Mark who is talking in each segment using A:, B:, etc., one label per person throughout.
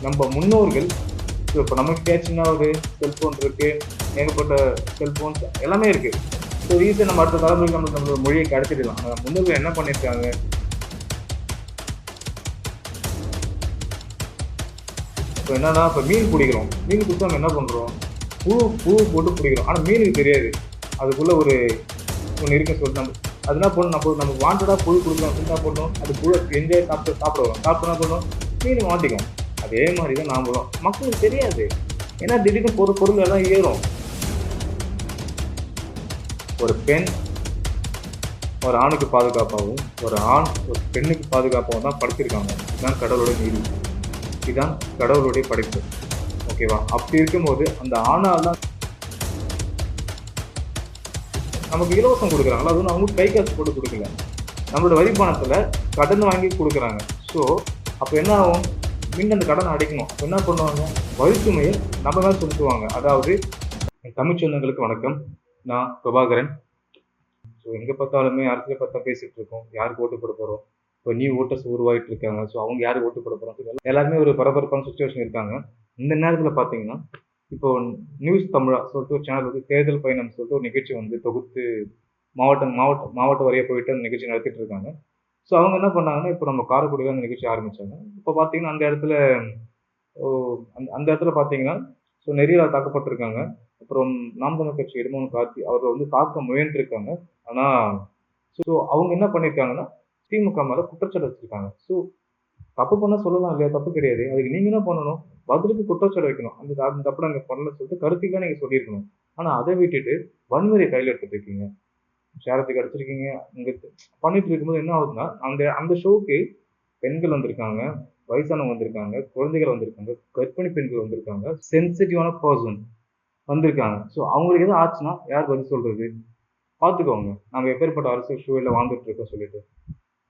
A: நம்ம முன்னோர்கள் இப்போ நமக்கு கேட்சின்னா ஒரு செல்ஃபோன் இருக்கு, ஏகப்பட்ட செல்ஃபோன்ஸ் எல்லாமே இருக்கு. ஸோ ஈஸியாக நம்ம அடுத்த தலைமுறைக்கு நம்மளோட மொழியை கடத்திடலாம். முன்னோர்கள் என்ன பண்ணியிருக்காங்க? இப்போ என்னன்னா, இப்போ மீன் பிடிக்கிறோம். மீன் பிடிச்சா நம்ம என்ன பண்ணுறோம்? புழு போட்டு பிடிக்கிறோம். ஆனால் மீனுக்கு தெரியாது அதுக்குள்ள ஒரு ஒன்று இருக்குன்னு சொல்லிட்டு அது என்ன பண்ணணும்? நம்ம வாண்டடாக புழு கொடுக்கலாம் அப்படின்னு என்ன பண்ணணும்? அது புழு என்ஜாய் சாப்பிட வரும். சாப்பிட்டு என்ன பண்ணணும்? மீன் மாட்டிக்கும். அதே மாதிரி தான் நாமளும். மக்களுக்கு தெரியாது. ஏன்னா திடீர்னு பொருள் எல்லாம் ஏறும். ஒரு பெண் ஒரு ஆணுக்கு பாதுகாப்பாகவும், ஒரு ஆண் ஒரு பெண்ணுக்கு பாதுகாப்பாகவும் தான் படைச்சிருக்காங்க. இதுதான் கடவுளுடைய நீதி, இதுதான் கடவுளுடைய படைப்பு. ஓகேவா? அப்படி இருக்கும்போது அந்த ஆணால் தான் நமக்கு இலவசம் கொடுக்குறாங்களா? அதுவும் அவங்க கை காசு போட்டு கொடுக்கல, நம்மளோட வரி பணத்துல கடன் வாங்கி கொடுக்குறாங்க. ஸோ அப்போ என்ன ஆகும்? மீண்டும் அந்த கடனை அடைக்கணும். அப்போ என்ன பண்ணுவாங்க? வரிச்சுமையை நம்ம தான் செலுத்துவாங்க. அதாவது தமிழ் சொந்தங்களுக்கு வணக்கம், நான் பிரபாகரன். ஸோ எங்கே பார்த்தாலுமே அரசியல் பார்த்தா பேசிட்டு இருக்கோம். யாருக்கு ஓட்டு போட போகிறோம்? இப்போ நியூ ஓட்டர்ஸ் உருவாகிட்டு இருக்காங்க. ஸோ அவங்க யாருக்கு ஓட்டு போட போகிறோம்? எல்லாருமே ஒரு பரபரப்பான சுச்சுவேஷன் இருக்காங்க. இந்த நேரத்தில் பார்த்தீங்கன்னா இப்போ நியூஸ் தமிழா சொல்லிட்டு ஒரு சேனல் வந்து தேர்தல் பயணம் சொல்லிட்டு ஒரு நிகழ்ச்சி வந்து தொகுத்து மாவட்ட வரைய போயிட்டு அந்த நிகழ்ச்சி நடத்திட்டு இருக்காங்க. ஸோ அவங்க என்ன பண்ணாங்கன்னா, இப்போ நம்ம காரைக்குடியில் அந்த நிகழ்ச்சி ஆரம்பிச்சாங்க. இப்போ பார்த்தீங்கன்னா அந்த இடத்துல அந்த இடத்துல பார்த்தீங்கன்னா ஸோ நிறைய தாக்கப்பட்டிருக்காங்க. அப்புறம் நாம் தமிழர் கட்சி இடுமோன் கார்த்தி அவரை வந்து தாக்க முயன்றிருக்காங்க. ஆனால் ஸோ அவங்க என்ன பண்ணியிருக்காங்கன்னா திமுக மேலே குற்றச்சாட்டு வச்சிருக்காங்க. ஸோ தப்பு பண்ண சொல்லலாம் இல்லையா? தப்பு கிடையாது. அதுக்கு நீங்க என்ன பண்ணணும்? பதிலுக்கு குற்றச்சாட்டு வைக்கணும். அந்த தப்பு நாங்க பண்ணல சொல்லிட்டு கருத்துக்கா நீங்க சொல்லியிருக்கணும். ஆனா அதை விட்டுட்டு வன்முறையை கையில எடுத்துட்டு இருக்கீங்க. சேரத்துக்கு அடிச்சிருக்கீங்க. இங்க பண்ணிட்டு இருக்கும்போது என்ன ஆகுதுன்னா, அந்த அந்த ஷோக்கு பெண்கள் வந்திருக்காங்க, வயசானவங்க வந்திருக்காங்க, குழந்தைகள் வந்திருக்காங்க, கர்ப்பிணி பெண்கள் வந்திருக்காங்க, சென்சிட்டிவான பர்சன் வந்திருக்காங்க. ஸோ அவங்களுக்கு எதுவும் ஆச்சுன்னா யார் பதில் சொல்றது? பார்த்துக்கோங்க. நம்ம எப்பேற்பட்ட அரசியல் சூழலில் வாழ்ந்துட்டு இருக்கோம் சொல்லிட்டு.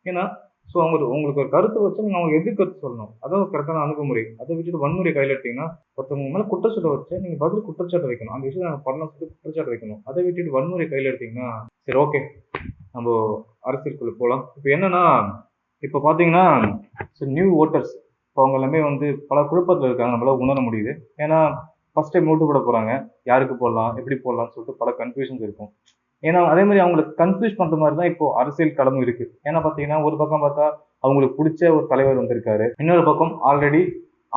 A: ஏன்னா ஸோ உங்களுக்கு ஒரு கருத்து வச்சு நீங்கள் அவங்க எதிர்கருத்து சொல்லணும். அதான் ஒரு கரெக்டான அணுகுமுறை. அதை விட்டுட்டு வன்முறை கையில் எடுத்தீங்கன்னா ஒருத்தவங்க மேலே குற்றச்சாட்டை வச்சு நீங்கள் பதில் குற்றச்சாட்டு வைக்கணும். அந்த விஷயத்தை நாங்கள் பண்ணலாம் சொல்லி குற்றச்சாட்டு வைக்கணும். அதை விட்டுட்டு வன்முறை கையில் எடுத்தீங்கன்னா சரி, ஓகே, நம்ம அரசியலுக்குள்ள போகலாம். இப்போ என்னன்னா, இப்போ பார்த்தீங்கன்னா நியூ ஓட்டர்ஸ் இப்போ அவங்க எல்லாமே வந்து பல குழப்பத்தில் இருக்காங்க. நம்மளால உணர முடியுது. ஏன்னா ஃபர்ஸ்ட் டைம் ஓட்டு போட போகிறாங்க. யாருக்கு போடலாம், எப்படி போடலாம்னு சொல்லிட்டு பல கன்ஃபியூஷன்ஸ் இருக்கும். ஏன்னா அதே மாதிரி அவங்களுக்கு கன்ஃபியூஸ் பண்ற மாதிரி தான் இப்போ அரசியல் களமும் இருக்கு. ஏன்னா பாத்தீங்கன்னா ஒரு பக்கம் பார்த்தா அவங்களுக்கு பிடிச்ச ஒரு தலைவர் வந்திருக்காரு, இன்னொரு பக்கம் ஆல்ரெடி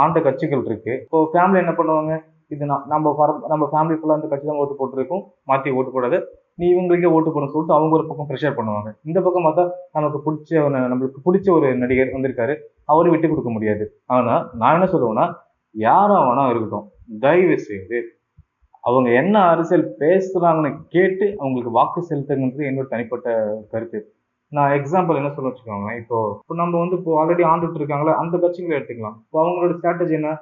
A: ஆண்ட கட்சிகள் இருக்கு. இப்போ ஃபேமிலி என்ன பண்ணுவாங்க? இது நம்ம ஃபேமிலி ஃபுல்லா அந்த கட்சி தான் ஓட்டு போட்டுருக்கோம், மாற்றி ஓட்டு போடாது, நீ இவங்களுக்கே ஓட்டு போடணும்னு சொல்லிட்டு அவங்க ஒரு பக்கம் ப்ரெஷர் பண்ணுவாங்க. இந்த பக்கம் பார்த்தா நம்மளுக்கு பிடிச்ச ஒரு நடிகர் வந்திருக்காரு, அவரும் விட்டு கொடுக்க முடியாது. ஆனா நான் என்ன சொல்லுவேன்னா, யாரா வேணா இருக்கட்டும், தயவு செய்து அவங்க என்ன அரசியல் பேசுறாங்கன்னு கேட்டு அவங்களுக்கு வாக்கு செலுத்துங்கிறது என்னோட தனிப்பட்ட கருத்து. நான் எக்ஸாம்பிள் என்ன சொல்ல வச்சுக்கோங்க, இப்போ நம்ம வந்து இப்போ ஆல்ரெடி ஆண்டுட்டு இருக்காங்களா அந்த கட்சிகளை எடுத்துக்கலாம். இப்போ அவங்களோட ஸ்ட்ராட்டஜி என்ன?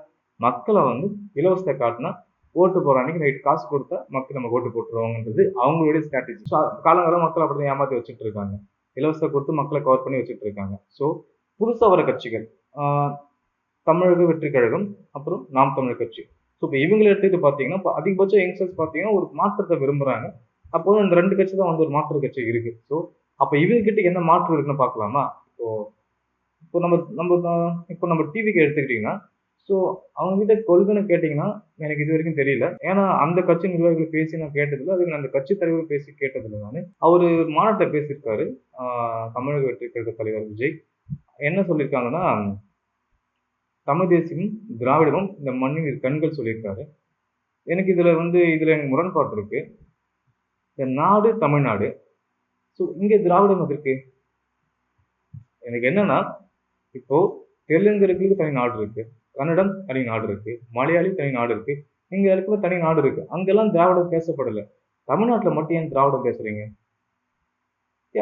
A: மக்களை வந்து இலவசத்தை காட்டினா ஓட்டு போற அன்னைக்கு நைட் காசு கொடுத்தா மக்கள் நம்ம ஓட்டு போட்டுருவாங்கன்றது அவங்களுடைய ஸ்ட்ராட்டஜி. ஸோ காலங்காலம் மக்கள் அப்படிதான் ஏமாத்தி வச்சுட்டு இருக்காங்க. இலவசத்தை கொடுத்து மக்களை கவர் பண்ணி வச்சுட்டு இருக்காங்க. ஸோ புதுசா வர கட்சிகள் தமிழக வெற்றி கழகம், அப்புறம் நாம் தமிழர் கட்சி. ஸோ இப்போ இவங்களை எடுத்துக்கிட்டு பார்த்தீங்கன்னா, இப்போ அதிகபட்சம் யங்ஸ்டர்ஸ் பார்த்தீங்கன்னா ஒரு மாற்றத்தை விரும்புறாங்க. அப்போ இந்த ரெண்டு கட்சி தான் வந்து ஒரு மாற்று கட்சி இருக்கு. ஸோ அப்போ இவங்க கிட்ட என்ன மாற்று இருக்குன்னு பார்க்கலாமா? இப்போ இப்போ நம்ம நம்ம இப்போ நம்ம டிவிக்கு எடுத்துக்கிட்டீங்கன்னா, ஸோ அவங்க கிட்ட கொள்கைன்னு கேட்டீங்கன்னா எனக்கு இது வரைக்கும் தெரியல. ஏன்னா அந்த கட்சி நிர்வாகிகள் பேசி நான் கேட்டதில்லை. அதுக்கு நான் அந்த கட்சி தலைவர் பேசி கேட்டதில்லை. நான் அவரு மாநாட்டில் பேசியிருக்காரு. தமிழக வெற்றி கழக தலைவர் விஜய் என்ன சொல்லியிருக்காங்கன்னா, தமிழ் தேசியமும் திராவிடமும் இந்த மண்ணின் இரு கண்கள் சொல்லியிருக்காரு. எனக்கு இதுல எனக்கு முரண்பாடு இருக்கு. இந்த நாடு தமிழ்நாடு. ஸோ இங்க திராவிடம் எதற்கு? எனக்கு என்னன்னா, இப்போ தெலுங்கர்களுக்கு தனி நாடு இருக்கு, கன்னடம் தனி நாடு இருக்கு, மலையாளி தனி நாடு இருக்கு, இங்க இருக்கிற தனி நாடு இருக்கு. அங்கெல்லாம் திராவிடம் பேசப்படல. தமிழ்நாட்டுல மட்டும் ஏன் திராவிடம் பேசுறீங்க?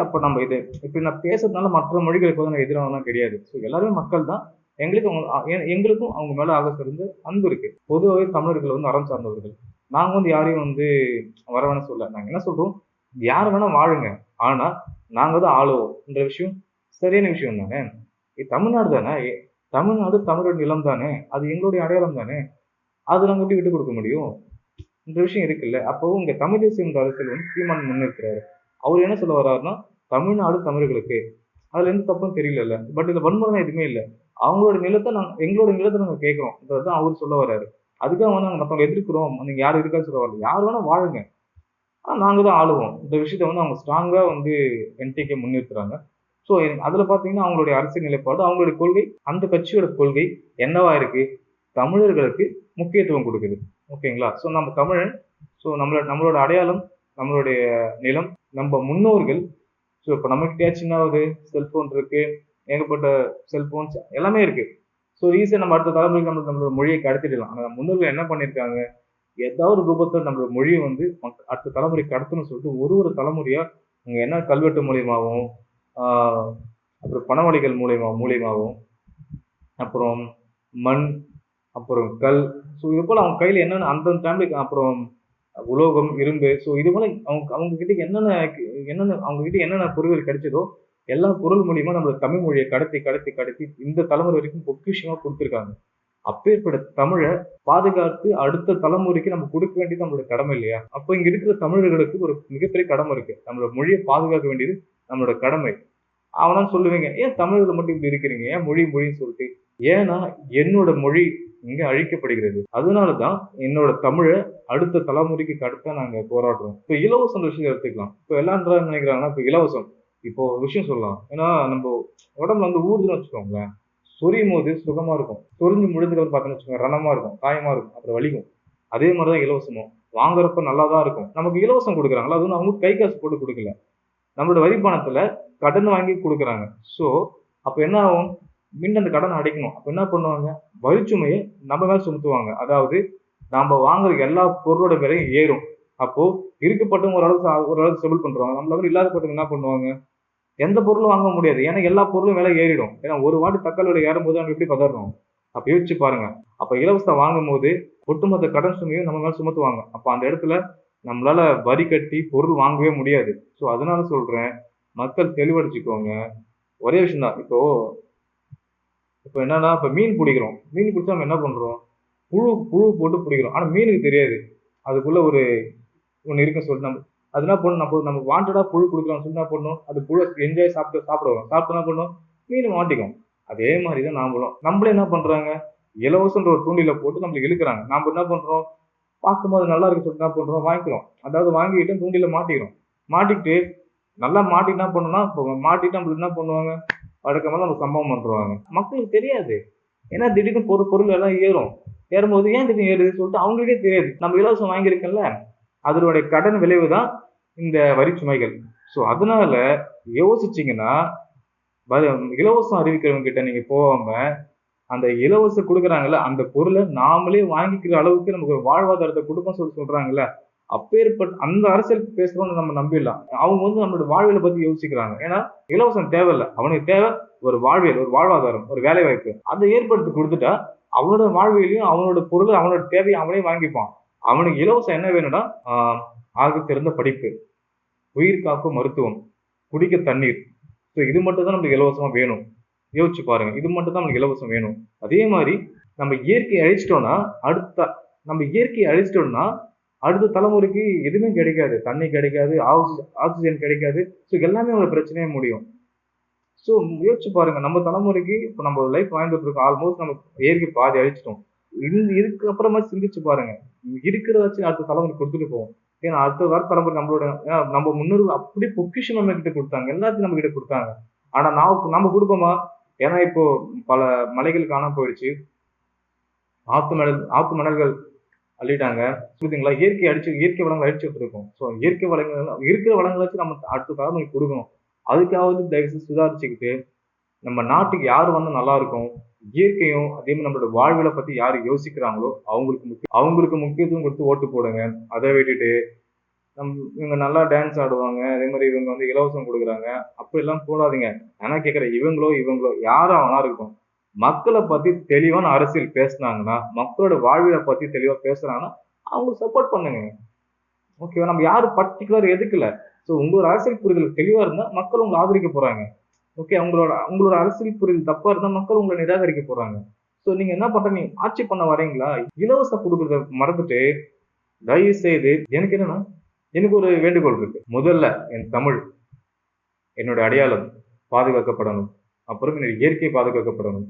A: அப்ப நம்ம இது இப்படி நான் பேசுறதுனால மற்ற மொழிகளுக்கு வந்து நான் எதிரானலாம் கிடையாது. ஸோ எல்லாருமே மக்கள் தான். எங்களுக்கும் அவங்க மேல ஆக சிறந்த அன்பு இருக்கு. பொதுவாகவே தமிழர்கள் வந்து அறம் சார்ந்தவர்கள். நாங்க வந்து யாரையும் வந்து வர வேணாம் சொல்ல. நாங்க என்ன சொல்றோம்? யார் வேணா வாழுங்க. ஆனா நாங்க தான் ஆளுவோம்ன்ற விஷயம் சரியான விஷயம் தானே. தமிழ்நாடு தானே. தமிழ்நாடு தமிழோட நிலம் தானே. அது எங்களுடைய அடையாளம் தானே. அது நாங்க எப்படி விட்டு கொடுக்க முடியும்? இந்த விஷயம் இருக்குல்ல. அப்போ இங்க தமிழ் தேசியம் அரசியல் வந்து சீமான் முன்னிறுத்துறாரு. அவர் என்ன சொல்ல வர்றாருன்னா, தமிழ்நாடு தமிழர்களுக்கு. அதுல எந்த தப்பும் தெரியல. பட் இதுல வன்முறை எதுவுமே இல்லை. அவங்களோட நிலத்தை எங்களோட நிலத்தை நாங்க கேட்கிறோம் அவர் சொல்ல வர்றாரு. அதுக்காக வந்து நாங்க மத்தவங்க எதிர்க்கிறோம், நீங்க யாரும் இருக்கான்னு சொல்ல வரல. யார் வேணா வாழுங்க, நாங்க தான் ஆளுவோம். இந்த விஷயத்த வந்து அவங்க ஸ்ட்ராங்கா வந்து என்டிகே முன்னிறுத்துறாங்க. ஸோ அதுல பாத்தீங்கன்னா அவங்களுடைய அரசியல் நிலைப்பாடு, அவங்களுடைய கொள்கை, அந்த கட்சியோட கொள்கை என்னவா இருக்கு? தமிழர்களுக்கு முக்கியத்துவம் கொடுக்குது. ஓகேங்களா? ஸோ நம்ம தமிழன், ஸோ நம்மளோட அடையாளம், நம்மளுடைய நிலம், நம்ம முன்னோர்கள். ஸோ இப்போ நம்மகிட்டயாச்சும் என்ன ஆகுது? செல்போன் இருக்கு, ஏகப்பட்ட செல்போன்ஸ் எல்லாமே இருக்கு. ஸோ ஈஸியா நம்ம அடுத்த தலைமுறைக்கு நம்மளோட மொழியை கடத்திடலாம். ஆனா முன்னோர்கள் என்ன பண்ணிருக்காங்க? ஏதாவது ஒரு ரூபத்துல நம்மளோட மொழியை வந்து அடுத்த தலைமுறைக்கு கடத்தணும்னு சொல்லிட்டு ஒரு தலைமுறையா அவங்க என்ன கல்வெட்டு மூலியமாகவும் அப்புறம் பணவழிகள் மூலியமாகவும் அப்புறம் மண், அப்புறம் கல், ஸோ இது போல அவங்க கையில என்னென்ன அந்தந்த டைம்ல, அப்புறம் உலோகம், இரும்பு, ஸோ இது போல அவங்க கிட்ட அவங்க கிட்ட என்னென்ன பொருள்கள் கிடைச்சதோ எல்லா பொருள் மூலியமா நம்ம தமிழ் மொழியை கடத்தி கடத்தி கடத்தி இந்த தலைமுறை வரைக்கும் பொக்கிஷமா கொடுத்துருக்காங்க. அப்பேற்பட்ட தமிழை பாதுகாத்து அடுத்த தலைமுறைக்கு நம்ம கொடுக்க வேண்டியது நம்மளோட கடமை இல்லையா? அப்போ இங்க இருக்கிற தமிழர்களுக்கு ஒரு மிகப்பெரிய கடமை இருக்கு. நம்மளோட மொழியை பாதுகாக்க வேண்டியது நம்மளோட கடமை. அவனா சொல்லுவீங்க, ஏன் தமிழர்கள் மட்டும் இப்படி இருக்கிறீங்க, ஏன் மொழின்னு சொல்லிட்டு? ஏன்னா என்னோட மொழி இங்க அழிக்கப்படுகிறது. அதனாலதான் என்னோட தமிழை அடுத்த தலைமுறைக்கு கடத்த நாங்க போராடுறோம். இப்ப இலவசம் விஷயம் எடுத்துக்கலாம். இப்ப எல்லாம் நினைக்கிறாங்கன்னா இப்ப இலவசம், இப்போ ஒரு விஷயம் சொல்லலாம். ஏன்னா நம்ம உடம்புல வந்து ஊறுதுன்னு வச்சுக்கோங்களேன், சொரியும் போது சுகமா இருக்கும், சொரிஞ்சு முடிஞ்சதுக்கு பார்த்தோன்னு வச்சுக்கோங்க ரணமா இருக்கும், காயமா இருக்கும், அப்புறம் வலிக்கும். அதே மாதிரிதான் இலவசமும். வாங்குறப்ப நல்லாதான் இருக்கும். நமக்கு இலவசம் கொடுக்குறாங்களா, அது வந்து அவங்க கை காசு போட்டு கொடுக்கல, நம்மளோட வரி பணத்துல கடன் வாங்கி கொடுக்குறாங்க. சோ அப்ப என்ன ஆகும்? மீண்டும் அந்த கடனை அடைக்கணும். அப்ப என்ன பண்ணுவாங்க? வரிச்சுமையை நம்ம மேல சுமத்துவாங்க. அதாவது நாம வாங்குற எல்லா பொருளோட விலையும் ஏறும். அப்போ இருக்கப்பட்டவங்க ஓரளவுக்கு செபிள் பண்றாங்க. நம்மள இல்லாதப்பட்டவங்க என்ன பண்ணுவாங்க? எந்த பொருளும் வாங்க முடியாது. ஏன்னா எல்லா பொருளும் விலை ஏறிடும். ஏன்னா ஒரு வாட்டி தக்காளி விலை ஏறும்போது அவங்க எப்படி பதறோம்? அப்ப யோசிச்சு பாருங்க. அப்ப இலவசம் வாங்கும் போது ஒட்டுமொத்த கடன் சுமையும் நம்ம மேல சுமத்துவாங்க. அப்ப அந்த இடத்துல நம்மளால வரி கட்டி பொருள் வாங்கவே முடியாது. சோ அதனால சொல்றேன், மக்கள் தெளிவடைச்சுக்கோங்க. ஒரே விஷயம் தான். இப்போ என்னன்னா, இப்ப மீன் பிடிக்கிறோம். மீன் பிடிச்சா நம்ம என்ன பண்றோம்? புழு போட்டு பிடிக்கிறோம். ஆனா மீனுக்கு தெரியாது அதுக்குள்ள ஒரு ஒண்ணு இருக்குன்னு சொல்லிட்டு அது என்ன பண்ணும்? நம்ம வாண்டடா புழு கொடுக்குறோம் சொல்லி என்ன பண்ணும்? அது புழு என்ஜாய் சாப்பிட வரும். சாப்பிட்டு என்ன பண்ணும்? மீன் மாட்டிக்கும். அதே மாதிரிதான் நம்மளே என்ன பண்றாங்க? இலவசன்ற ஒரு தூண்டில போட்டு நம்மளுக்கு இழுக்கிறாங்க. நாம என்ன பண்றோம்? பார்க்கும்போது நல்லா இருக்கு சொல்லிட்டு என்ன பண்றோம்? வாங்கிக்கிறோம். அதாவது வாங்கிட்டு தூண்டில மாட்டிக்கிறோம். மாட்டிக்கிட்டு நல்லா மாட்டி என்ன பண்ணணும்னா, இப்போ மாட்டிட்டு நம்மளுக்கு என்ன பண்ணுவாங்க? வழக்கமா நம்ம சம்பவம் பண்றாங்க. மக்களுக்கு தெரியாது. ஏன்னா திடீர்னு பொருள் எல்லாம் ஏறும். ஏறும்போது ஏன் திடீர்னு ஏறுதுன்னு சொல்லிட்டு அவங்களுக்கே தெரியாது. நம்ம இலவசம் வாங்கியிருக்கோம்ல, அதனுடைய கடன் விளைவு தான் இந்த வரி சுமைகள். சோ அதனால யோசிச்சீங்கன்னா, இலவசம் அறிவிக்கிறவங்க கிட்ட நீங்க போகாம, அந்த இலவசம் கொடுக்குறாங்கல்ல, அந்த பொருளை நாமளே வாங்கிக்கிற அளவுக்கு நமக்கு ஒரு வாழ்வாதாரத்தை கொடுப்போம்னு சொல்றாங்கல்ல, அப்பேற்பட்ட அந்த அரசியல் பேசுறோம்னு நம்ம நம்பிடலாம். அவங்க வந்து நம்மளோட வாழ்வியலை பத்தி யோசிக்கிறாங்க. ஏன்னா இலவசம் தேவையில்ல, அவனுக்கு தேவை ஒரு வாழ்வியல், ஒரு வாழ்வாதாரம், ஒரு வேலை வாய்ப்பு. அதை ஏற்படுத்தி கொடுத்துட்டா அவனோட வாழ்வியலையும் அவனோட பொருள், அவனோட தேவையை அவனே வாங்கிப்பான். அவனுக்கு இலவசம் என்ன வேணும்னா, ஆக சிறந்த படிப்பு, உயிர் காக்கும் மருத்துவம், குடிக்க தண்ணீர். ஸோ இது மட்டும் தான் நமக்கு இலவசமா வேணும். யோசிச்சு பாருங்க, இது மட்டும் தான் நமக்கு இலவசம் வேணும். அதே மாதிரி நம்ம இயற்கையை அழிச்சிட்டோம்னா அடுத்த தலைமுறைக்கு எதுவுமே கிடைக்காது. தண்ணி கிடைக்காது, ஆக்சிஜன் கிடைக்காது. ஸோ எல்லாமே ஒரு பிரச்சனையே முடியும். ஸோ யோசிச்சு பாருங்க, நம்ம தலைமுறைக்கு இப்போ நம்ம லைஃப் வாழ்ந்துட்டு இருக்கோம். ஆல்மோஸ்ட் நம்ம இயற்கை பாதி அழிச்சிட்டோம். இதுக்கு அப்புறமா சிந்திச்சு பாருங்க, இருக்கிறதாச்சும் அடுத்த தலைமுறை கொடுத்துட்டு போவோம். ஏன்னா அடுத்த வர தலைமுறை நம்ம முன்னோர்கள் அப்படி பொக்கிஷம் நம்ம கிட்ட கொடுத்தாங்க, எல்லாத்தையும் நம்ம கிட்ட கொடுத்தாங்க. ஆனா நம்ம கொடுப்போமா? ஏன்னா இப்போ பல மலைகள் காணாம போயிடுச்சு, ஆத்து மணல்கள் அள்ளிட்டாங்க. புரியுதுங்களா? இயற்கை வளங்கள் அழிச்சுட்டு இருக்கோம். ஸோ இயற்கை வளங்கள் இருக்கிற வளங்களை வச்சு நம்ம அடுத்த தலைமுறைக்கு கொடுக்கணும். அதுக்காவது தயவுசெய்து சுதாரிச்சுக்கிட்டு நம்ம நாட்டுக்கு யாரு வந்தா நல்லா இருக்கும், இயற்கையும் அதே மாதிரி நம்மளோட வாழ்வியலை பத்தி யாரு யோசிக்கிறாங்களோ அவங்களுக்கு முக்கியத்துவம் கொடுத்து ஓட்டு போடுங்க. அதை விட்டுட்டு இவங்க நல்லா டான்ஸ் ஆடுவாங்க, அதே மாதிரி இவங்க வந்து இலவசம் கொடுக்குறாங்க, அப்படி எல்லாம் போடாதீங்க. ஆனா கேட்கிறேன், இவங்களோ யாரும் அவனா இருக்கும், மக்களை பத்தி தெளிவான அரசியல் பேசுனாங்கன்னா, மக்களோட வாழ்வியலை பத்தி தெளிவா பேசுறாங்கன்னா அவங்களுக்கு சப்போர்ட் பண்ணுங்க. ஓகேவா? நம்ம யாரும் பர்டிகுலர் எதுக்குல. ஸோ உங்களோட அரசியல் புரிதல் தெளிவா இருந்தா மக்கள் உங்களை ஆதரிக்க போறாங்க. ஓகே, உங்களோட அரசியல் புரிதல் தப்பா இருந்தா மக்கள் உங்களை நிராகரிக்க போறாங்க. ஸோ நீங்க என்ன பண்றீங்க? ஆட்சி பண்ண வரீங்களா? இலவசம் கொடுக்கறத மறந்துட்டு தயவு செய்து எனக்கு ஒரு வேண்டுகோள் இருக்கு. முதல்ல என் தமிழ், என்னோட அடையாளம் பாதுகாக்கப்படணும். அப்புறம் என்னோட இயற்கை பாதுகாக்கப்படணும்.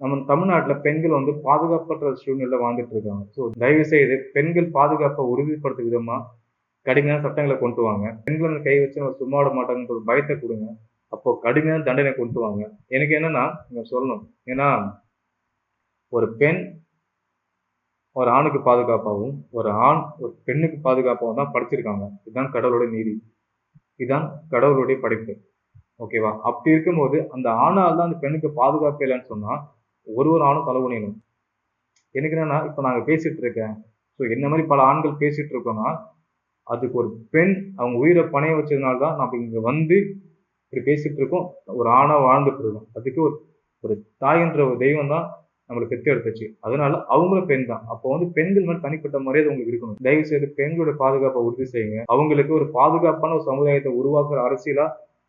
A: நம்ம தமிழ்நாட்டுல பெண்கள் வந்து பாதுகாப்பற்ற சூழ்நிலையில வாழ்ந்துட்டு இருக்காங்க. ஸோ தயவு செய்து பெண்கள் பாதுகாப்பை உறுதிப்படுத்தும் விதமா கடுமையான சட்டங்களை கொண்டு வாங்க. பெண்கள் மேல கை வச்சு நம்ம சும்மா விட மாட்டாங்கன்ற ஒரு பயத்தை கொடுங்க. அப்போ கடுமையான தண்டனை கொண்டு வாங்க. எனக்கு என்னன்னா இங்க சொல்லணும். ஏன்னா ஒரு பெண் ஒரு ஆணுக்கு பாதுகாப்பாகவும், ஒரு ஆண் ஒரு பெண்ணுக்கு பாதுகாப்பாகவும் தான் படைச்சிருக்காங்க. இதுதான் கடவுளுடைய நீதி. இதுதான் கடவுளுடைய படைப்பு. ஓகேவா? அப்படி இருக்கும்போது அந்த ஆணால தான் அந்த பெண்ணுக்கு பாதுகாப்பு இல்லைன்னு சொன்னா, ஒரு ஆணும் தலை குனியணும். எனக்கு என்னன்னா, இப்ப நாங்க பேசிட்டு இருக்கேன். ஸோ என்ன மாரி பல ஆண்கள் பேசிட்டு இருக்கோம்னா, அதுக்கு ஒரு பெண் அவங்க உயிர பணய வச்சதுனால தான் நம்ம இங்க வந்து இப்படி பேசிட்டு இருக்கோம். ஒரு ஆணா வாழ்ந்துட்டு இருக்கோம். அதுக்கு ஒரு ஒரு தாய்ன்ற ஒரு தெய்வம் தான் நம்மள பெத்தெடுத்துச்சு. அதனால அவங்களும் பெண் தான். அப்போ வந்து பெண்கள் மேல தனிப்பட்ட மரியாதை உங்களுக்கு இருக்கணும். தயவு செய்து பெண்களோட பாதுகாப்பை உறுதி செய்யுங்க. அவங்களுக்கு ஒரு பாதுகாப்பான ஒரு சமுதாயத்தை உருவாக்குற அரசியலா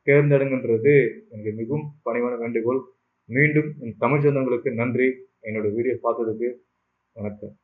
A: தேர்ந்தெடுங்கன்றது எனக்கு மிகவும் பணிவான வேண்டுகோள். மீண்டும் என் தமிழ் சொந்தங்களுக்கு நன்றி. என்னோட வீடியோ பார்த்ததுக்கு வணக்கம்.